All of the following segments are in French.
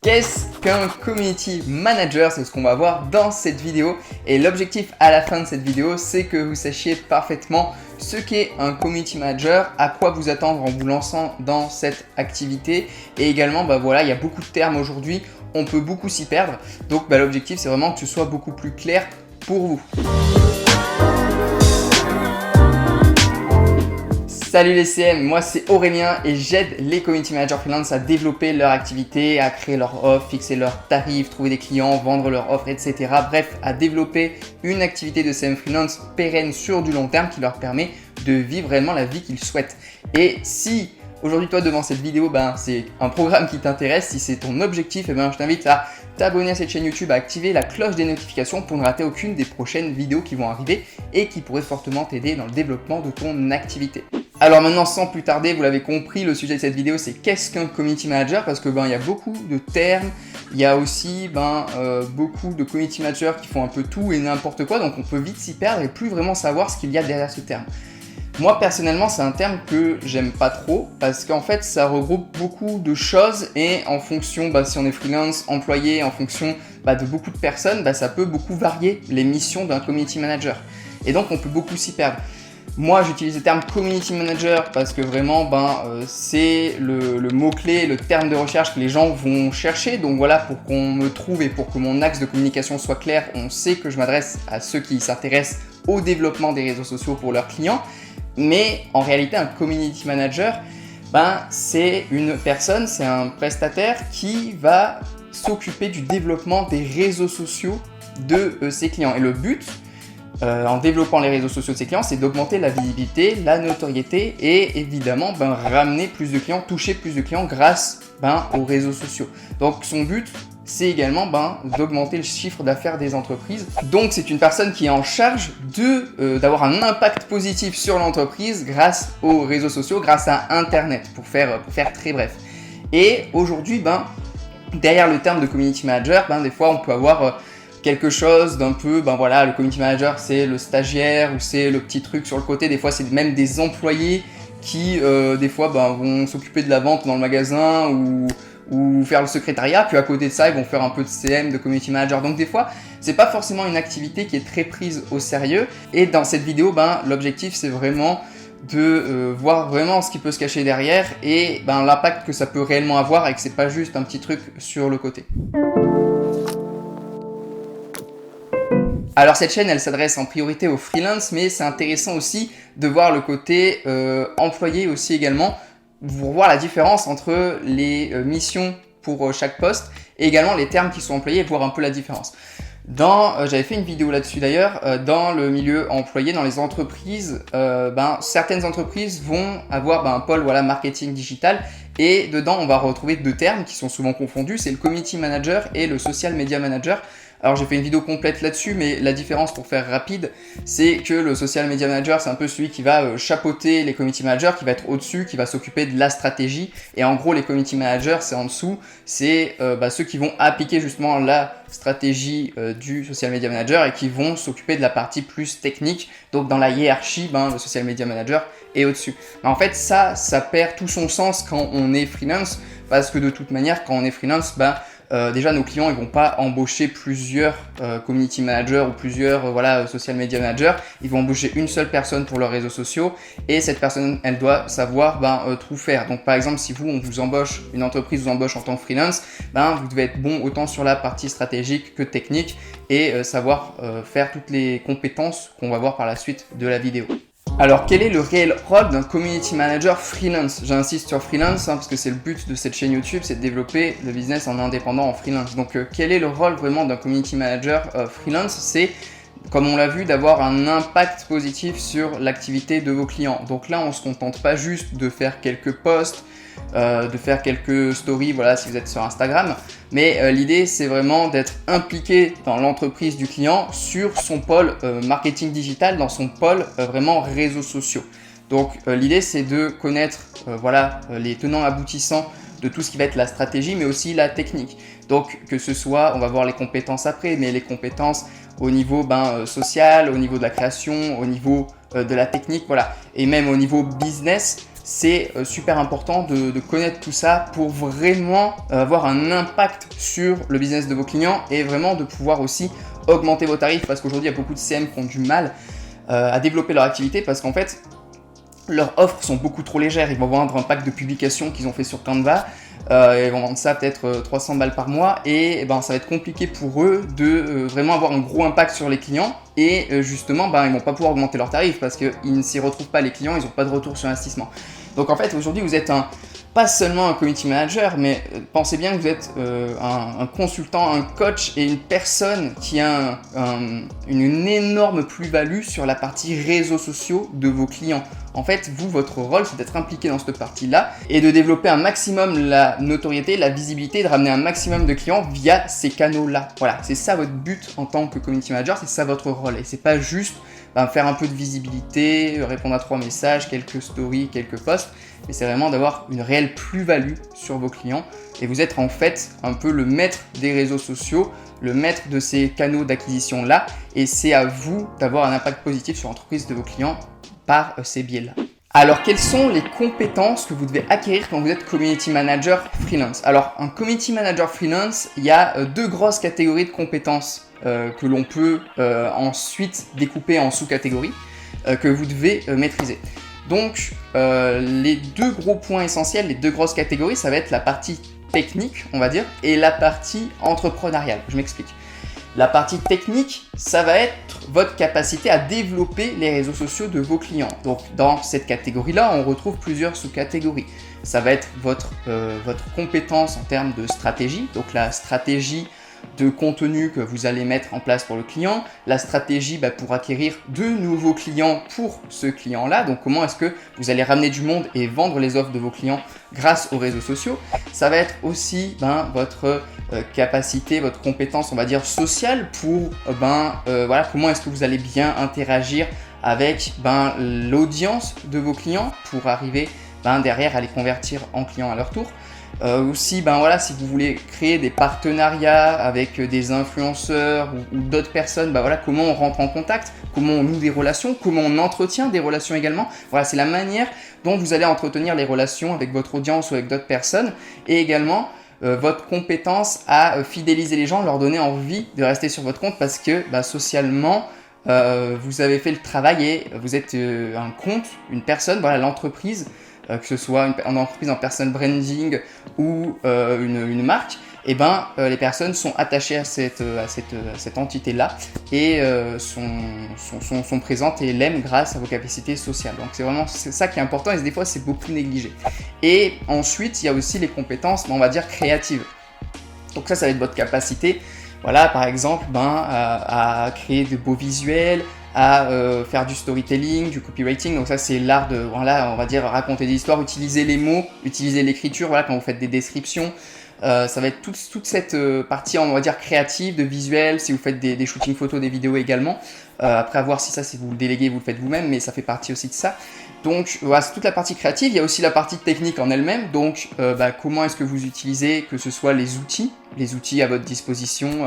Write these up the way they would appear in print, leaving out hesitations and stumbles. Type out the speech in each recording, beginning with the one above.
Qu'est-ce qu'un community manager? C'est ce qu'on va voir dans cette vidéo. Et l'objectif à la fin de cette vidéo, c'est que vous sachiez parfaitement ce qu'est un community manager, à quoi vous attendre en vous lançant dans cette activité. Et également, voilà, il y a beaucoup de termes aujourd'hui, on peut beaucoup s'y perdre. Donc l'objectif, c'est vraiment que ce soit beaucoup plus clair pour vous. Salut les CM, moi c'est Aurélien et j'aide les community managers freelance à développer leur activité, à créer leur offre, fixer leurs tarifs, trouver des clients, vendre leurs offres, etc. Bref, à développer une activité de CM freelance pérenne sur du long terme qui leur permet de vivre réellement la vie qu'ils souhaitent. Et si aujourd'hui toi devant cette vidéo, c'est un programme qui t'intéresse, si c'est ton objectif, je t'invite à t'abonner à cette chaîne YouTube, à activer la cloche des notifications pour ne rater aucune des prochaines vidéos qui vont arriver et qui pourraient fortement t'aider dans le développement de ton activité. Alors maintenant, sans plus tarder, vous l'avez compris, le sujet de cette vidéo, c'est qu'est-ce qu'un community manager? Parce que il y a beaucoup de termes, il y a aussi beaucoup de community managers qui font un peu tout et n'importe quoi, donc on peut vite s'y perdre et plus vraiment savoir ce qu'il y a derrière ce terme. Moi personnellement, c'est un terme que j'aime pas trop parce qu'en fait, ça regroupe beaucoup de choses et en fonction, si on est freelance, employé, en fonction de beaucoup de personnes, ça peut beaucoup varier les missions d'un community manager. Et donc, on peut beaucoup s'y perdre. Moi, j'utilise le terme community manager parce que vraiment, c'est le mot-clé, le terme de recherche que les gens vont chercher. Donc voilà, pour qu'on me trouve et pour que mon axe de communication soit clair, on sait que je m'adresse à ceux qui s'intéressent au développement des réseaux sociaux pour leurs clients. Mais en réalité, un community manager, c'est une personne, c'est un prestataire qui va s'occuper du développement des réseaux sociaux de ses clients. Et le but, en développant les réseaux sociaux de ses clients, c'est d'augmenter la visibilité, la notoriété et évidemment ramener plus de clients, toucher plus de clients grâce aux réseaux sociaux. Donc son but, c'est également d'augmenter le chiffre d'affaires des entreprises. Donc c'est une personne qui est en charge d'avoir un impact positif sur l'entreprise grâce aux réseaux sociaux, grâce à Internet, pour faire très bref. Et aujourd'hui, derrière le terme de community manager, des fois on peut avoir quelque chose d'un peu, le community manager c'est le stagiaire ou c'est le petit truc sur le côté. Des fois c'est même des employés qui des fois vont s'occuper de la vente dans le magasin ou faire le secrétariat, puis à côté de ça ils vont faire un peu de CM, de community manager. Donc des fois c'est pas forcément une activité qui est très prise au sérieux. Et dans cette vidéo, l'objectif c'est vraiment de voir vraiment ce qui peut se cacher derrière et l'impact que ça peut réellement avoir et que c'est pas juste un petit truc sur le côté. Alors cette chaîne, elle s'adresse en priorité aux freelance, mais c'est intéressant aussi de voir le côté employé aussi également, pour voir la différence entre les missions pour chaque poste et également les termes qui sont employés et voir un peu la différence. J'avais fait une vidéo là-dessus d'ailleurs, dans le milieu employé, dans les entreprises, certaines entreprises vont avoir un pôle marketing digital et dedans on va retrouver deux termes qui sont souvent confondus, c'est le community manager et le social media manager. Alors j'ai fait une vidéo complète là-dessus, mais la différence pour faire rapide, c'est que le social media manager, c'est un peu celui qui va chapeauter les community managers, qui va être au-dessus, qui va s'occuper de la stratégie. Et en gros, les community managers, c'est en dessous, c'est ceux qui vont appliquer justement la stratégie du social media manager et qui vont s'occuper de la partie plus technique. Donc dans la hiérarchie, le social media manager est au-dessus. En fait, ça perd tout son sens quand on est freelance, parce que de toute manière, quand on est freelance, déjà nos clients ils vont pas embaucher plusieurs community managers ou plusieurs social media managers, ils vont embaucher une seule personne pour leurs réseaux sociaux et cette personne elle doit savoir tout faire. Donc par exemple si on vous embauche, une entreprise vous embauche en tant que freelance, vous devez être bon autant sur la partie stratégique que technique et savoir faire toutes les compétences qu'on va voir par la suite de la vidéo. Alors, quel est le réel rôle d'un community manager freelance? J'insiste sur freelance parce que c'est le but de cette chaîne YouTube, c'est de développer le business en indépendant, en freelance. Donc, quel est le rôle vraiment d'un community manager freelance? C'est, comme on l'a vu, d'avoir un impact positif sur l'activité de vos clients. Donc là, on ne se contente pas juste de faire quelques posts, de faire quelques stories, si vous êtes sur Instagram. Mais l'idée, c'est vraiment d'être impliqué dans l'entreprise du client sur son pôle marketing digital, dans son pôle vraiment réseaux sociaux. Donc l'idée, c'est de connaître les tenants aboutissants de tout ce qui va être la stratégie, mais aussi la technique. Donc que ce soit, on va voir les compétences après, mais les compétences au niveau social, au niveau de la création, au niveau de la technique, et même au niveau business. c'est super important de connaître tout ça pour vraiment avoir un impact sur le business de vos clients et vraiment de pouvoir aussi augmenter vos tarifs, parce qu'aujourd'hui il y a beaucoup de CM qui ont du mal à développer leur activité parce qu'en fait leurs offres sont beaucoup trop légères. Ils vont vendre un pack de publications qu'ils ont fait sur Canva, ils vont vendre ça peut-être 300 balles par mois et ben, ça va être compliqué pour eux de vraiment avoir un gros impact sur les clients et justement ben, ils vont pas pouvoir augmenter leurs tarifs parce qu'ils ne s'y retrouvent pas, les clients, ils n'ont pas de retour sur investissement. Donc en fait aujourd'hui vous êtes pas seulement un community manager, mais pensez bien que vous êtes un consultant, un coach et une personne qui a une énorme plus-value sur la partie réseaux sociaux de vos clients. En fait, vous, votre rôle, c'est d'être impliqué dans cette partie-là et de développer un maximum la notoriété, la visibilité, de ramener un maximum de clients via ces canaux-là. Voilà, c'est ça votre but en tant que community manager, c'est ça votre rôle. Et c'est pas juste faire un peu de visibilité, répondre à 3 messages, quelques stories, quelques posts, mais c'est vraiment d'avoir une réelle plus-value sur vos clients. Et vous êtes en fait un peu le maître des réseaux sociaux, le maître de ces canaux d'acquisition-là, et c'est à vous d'avoir un impact positif sur l'entreprise de vos clients par ces biais-là. Alors, quelles sont les compétences que vous devez acquérir quand vous êtes community manager freelance? Alors, un community manager freelance, il y a 2 grosses catégories de compétences que l'on peut ensuite découper en sous-catégories que vous devez maîtriser. Donc, les 2 gros points essentiels, les 2 grosses catégories, ça va être la partie technique, on va dire, et la partie entrepreneuriale. Je m'explique. La partie technique, ça va être votre capacité à développer les réseaux sociaux de vos clients. Donc, dans cette catégorie-là, on retrouve plusieurs sous-catégories. Ça va être votre compétence en termes de stratégie, donc la stratégie de contenu que vous allez mettre en place pour le client, la stratégie pour acquérir de nouveaux clients pour ce client-là, donc comment est-ce que vous allez ramener du monde et vendre les offres de vos clients grâce aux réseaux sociaux. Ça va être aussi votre capacité, votre compétence, on va dire, sociale pour voilà, comment est-ce que vous allez bien interagir avec l'audience de vos clients pour arriver derrière à les convertir en clients à leur tour. Aussi, voilà, si vous voulez créer des partenariats avec des influenceurs ou d'autres personnes, voilà, comment on rentre en contact, comment on noue des relations, comment on entretient des relations également. Voilà, c'est la manière dont vous allez entretenir les relations avec votre audience ou avec d'autres personnes et également votre compétence à fidéliser les gens, leur donner envie de rester sur votre compte parce que socialement, vous avez fait le travail et vous êtes un compte, une personne, voilà, l'entreprise. Que ce soit une entreprise en personal branding ou une marque, les personnes sont attachées à cette entité-là et sont présentes et l'aiment grâce à vos capacités sociales. Donc c'est vraiment ça qui est important et des fois c'est beaucoup négligé. Et ensuite, il y a aussi les compétences, on va dire, créatives. Donc ça va être votre capacité, voilà, par exemple, à créer de beaux visuels, à faire du storytelling, du copywriting. Donc ça, c'est l'art de, voilà, on va dire, raconter des histoires, utiliser les mots, utiliser l'écriture, voilà, quand vous faites des descriptions. Ça va être toute cette partie, on va dire, créative, de visuel, si vous faites des shootings photos, des vidéos également. Après, à voir si vous le déléguez, vous le faites vous-même, mais ça fait partie aussi de ça. Donc, voilà, c'est toute la partie créative. Il y a aussi la partie technique en elle-même. Donc, comment est-ce que vous utilisez, que ce soit les outils à votre disposition,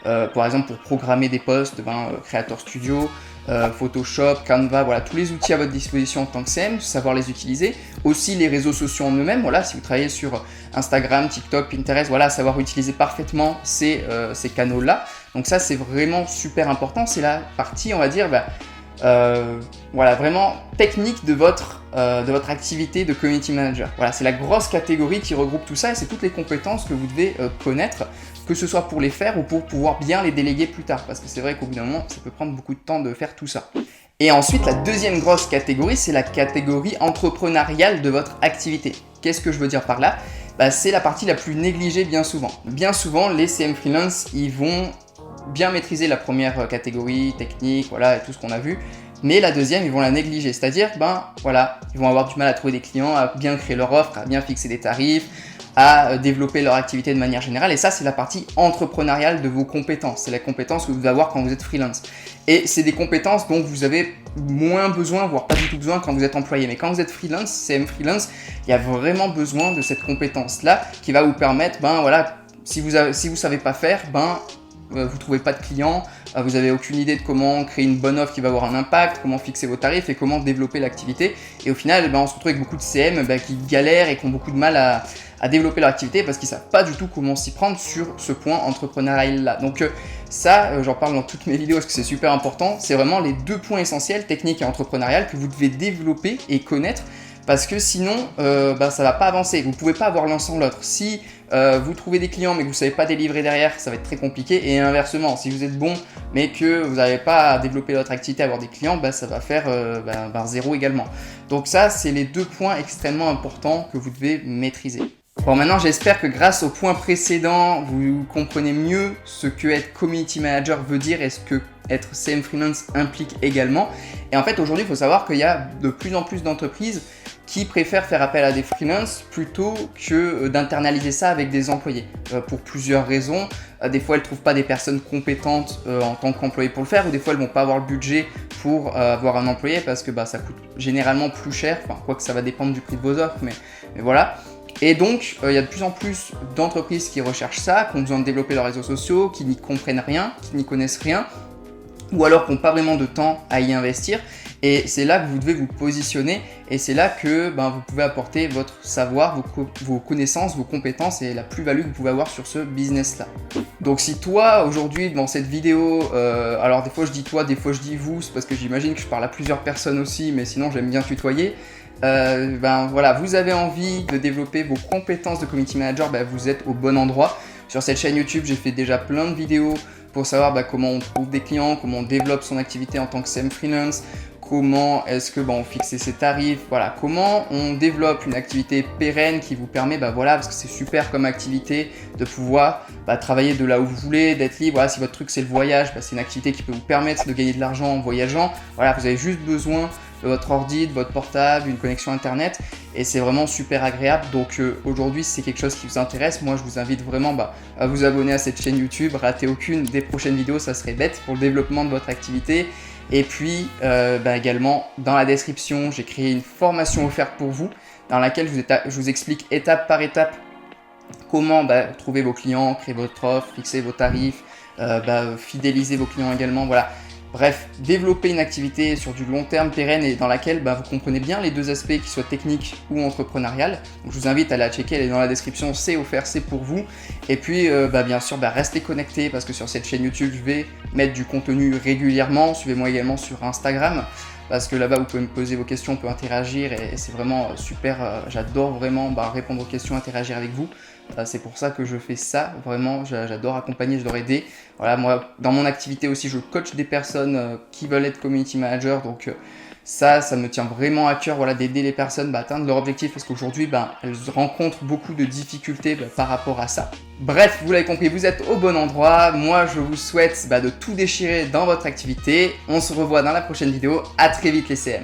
par exemple, pour programmer des posts, Creator Studio, Photoshop, Canva, voilà, tous les outils à votre disposition en tant que CM, savoir les utiliser. Aussi les réseaux sociaux en eux-mêmes, voilà, si vous travaillez sur Instagram, TikTok, Pinterest, voilà, savoir utiliser parfaitement ces canaux-là. Donc ça, c'est vraiment super important. C'est la partie, on va dire, voilà, vraiment technique de votre activité de community manager. Voilà, c'est la grosse catégorie qui regroupe tout ça et c'est toutes les compétences que vous devez connaître, que ce soit pour les faire ou pour pouvoir bien les déléguer plus tard. Parce que c'est vrai qu'au bout d'un moment, ça peut prendre beaucoup de temps de faire tout ça. Et ensuite, la deuxième grosse catégorie, c'est la catégorie entrepreneuriale de votre activité. Qu'est-ce que je veux dire par là ? C'est la partie la plus négligée bien souvent. Bien souvent, les CM freelance, ils vont bien maîtriser la première catégorie technique, voilà, et tout ce qu'on a vu. Mais la deuxième, ils vont la négliger. C'est-à-dire, voilà, ils vont avoir du mal à trouver des clients, à bien créer leur offre, à bien fixer des tarifs, à développer leur activité de manière générale. Et ça, c'est la partie entrepreneuriale de vos compétences. C'est la compétence que vous devez avoir quand vous êtes freelance. Et c'est des compétences dont vous avez moins besoin, voire pas du tout besoin quand vous êtes employé. Mais quand vous êtes freelance, CM freelance, il y a vraiment besoin de cette compétence-là qui va vous permettre, voilà, si vous savez pas faire, vous trouvez pas de clients, vous avez aucune idée de comment créer une bonne offre qui va avoir un impact, comment fixer vos tarifs et comment développer l'activité. Et au final, on se retrouve avec beaucoup de CM qui galèrent et qui ont beaucoup de mal à développer leur activité parce qu'ils savent pas du tout comment s'y prendre sur ce point entrepreneurial là. Donc ça, j'en parle dans toutes mes vidéos parce que c'est super important. C'est vraiment les 2 points essentiels, technique et entrepreneurial, que vous devez développer et connaître. Parce que sinon, ça va pas avancer. Vous pouvez pas avoir l'un sans l'autre. Si vous trouvez des clients mais que vous savez pas délivrer derrière, ça va être très compliqué. Et inversement, si vous êtes bon mais que vous n'avez pas à développer votre activité, à avoir des clients, ça va faire 0 également. Donc ça, c'est les 2 points extrêmement importants que vous devez maîtriser. Bon, maintenant j'espère que grâce au point précédent, vous comprenez mieux ce que être community manager veut dire et ce que être CM Freelance implique également. Et en fait aujourd'hui il faut savoir qu'il y a de plus en plus d'entreprises qui préfèrent faire appel à des freelances plutôt que d'internaliser ça avec des employés. Pour plusieurs raisons. Des fois elles ne trouvent pas des personnes compétentes en tant qu'employés pour le faire, ou des fois elles ne vont pas avoir le budget pour avoir un employé parce que ça coûte généralement plus cher, enfin quoique ça va dépendre du prix de vos offres, mais voilà. Et donc, il y a de plus en plus d'entreprises qui recherchent ça, qui ont besoin de développer leurs réseaux sociaux, qui n'y comprennent rien, qui n'y connaissent rien, ou alors qui n'ont pas vraiment de temps à y investir. Et c'est là que vous devez vous positionner et c'est là que vous pouvez apporter votre savoir, vos connaissances, vos compétences et la plus-value que vous pouvez avoir sur ce business-là. Donc si toi, aujourd'hui, dans cette vidéo, alors des fois je dis toi, des fois je dis vous, c'est parce que j'imagine que je parle à plusieurs personnes aussi, mais sinon j'aime bien tutoyer. Voilà, vous avez envie de développer vos compétences de community manager, vous êtes au bon endroit. Sur cette chaîne YouTube, j'ai fait déjà plein de vidéos pour savoir comment on trouve des clients, comment on développe son activité en tant que CM freelance, comment est-ce que on fixe ses tarifs, voilà, comment on développe une activité pérenne qui vous permet, parce que c'est super comme activité de pouvoir travailler de là où vous voulez, d'être libre. Voilà, si votre truc c'est le voyage, c'est une activité qui peut vous permettre de gagner de l'argent en voyageant. Voilà, vous avez juste besoin de votre ordi, de votre portable, une connexion internet et c'est vraiment super agréable. Donc aujourd'hui, si c'est quelque chose qui vous intéresse, moi je vous invite vraiment à vous abonner à cette chaîne YouTube, ratez aucune des prochaines vidéos, ça serait bête pour le développement de votre activité. Et puis également dans la description, j'ai créé une formation offerte pour vous dans laquelle je vous explique étape par étape comment trouver vos clients, créer votre offre, fixer vos tarifs, fidéliser vos clients également, voilà. Bref, développer une activité sur du long terme pérenne et dans laquelle vous comprenez bien les 2 aspects, qu'ils soient techniques ou entrepreneurial. Donc, je vous invite à la checker, elle est dans la description, c'est offert, c'est pour vous. Et puis bien sûr, restez connectés parce que sur cette chaîne YouTube, je vais mettre du contenu régulièrement. Suivez-moi également sur Instagram parce que là-bas, vous pouvez me poser vos questions, on peut interagir et c'est vraiment super. J'adore vraiment répondre aux questions, interagir avec vous. C'est pour ça que je fais ça, vraiment, j'adore accompagner, j'adore aider. Voilà, moi, dans mon activité aussi, je coach des personnes qui veulent être community manager, donc ça me tient vraiment à cœur, voilà, d'aider les personnes à atteindre leur objectif, parce qu'aujourd'hui, elles rencontrent beaucoup de difficultés par rapport à ça. Bref, vous l'avez compris, vous êtes au bon endroit. Moi, je vous souhaite de tout déchirer dans votre activité. On se revoit dans la prochaine vidéo. À très vite les CM.